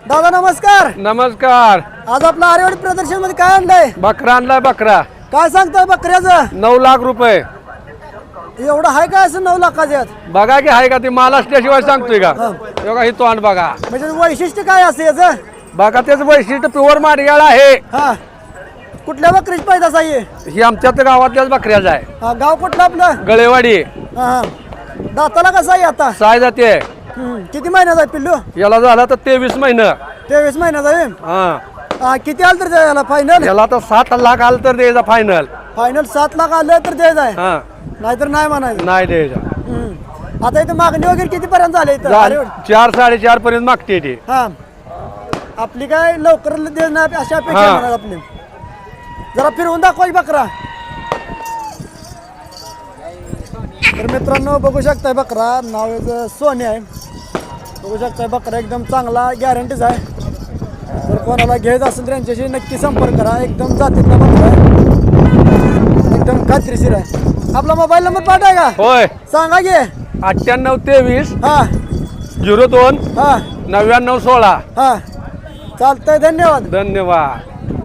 दादा नमस्कार. नमस्कार. आज आपला आरेवाडी प्रदर्शन मध्ये काय आणलंय? बकरा आणलाय. बकरा काय सांगताय बकऱ्याचं? 9 लाख रुपये. एवढं आहे काय असं 9 लाखाच्या आत? बघा की आहे का ती माल असल्याशिवाय सांगतोय का? बघा ही तोंड बघा. म्हणजे वैशिष्ट्य काय असं याचं? बघा त्याचं वैशिष्ट्य प्युअर माडगाळ आहे. हा कुठल्या बकरीची पैदास आहे? ही आमच्याच गावातल्याच बकऱ्याच आहे. हा गाव कुठलं आपलं? गळेवाडी. हा हा दाताला कसं आहे आता? साय जाते. किती महिन्याचा आहे पिल्लू? याला झाला तर 23 महिने. 23 महिन्याचा आहे. हा किती आलं तर द्यायला फायनल? याला आता 7 लाख आलं तर द्यायचा फायनल. फायनल 7 लाख आलं तर द्यायचं आहे. हा नाहीतर नाही म्हणायचं. नाही द्यायचा. आता इथं मागणी वगैरे किती पर्यंत झाली इथं? 4 4.5 पर्यंत मागते ती. हा आपली काय लवकर देणार अशा अपेक्षा हा. होणार आपली. जरा फिरवून दाखवा ही बकरा. तर मित्रांनो बघू शकताय बकरा नाव याचं सोने आहे. बघू शकताय बकरा एकदम चांगला गॅरंटीच आहे. जर कोणाला घ्यायचं असेल तर यांच्याशी नक्की संपर्क करा. एकदम जातीतला बकरा आहे. एकदम खात्रीशीर आहे. आपला मोबाईल नंबर पाठवा का? होय. सांगा घे. 9823 हा 02 हा 99 16. हा चालतंय. धन्यवाद. धन्यवाद.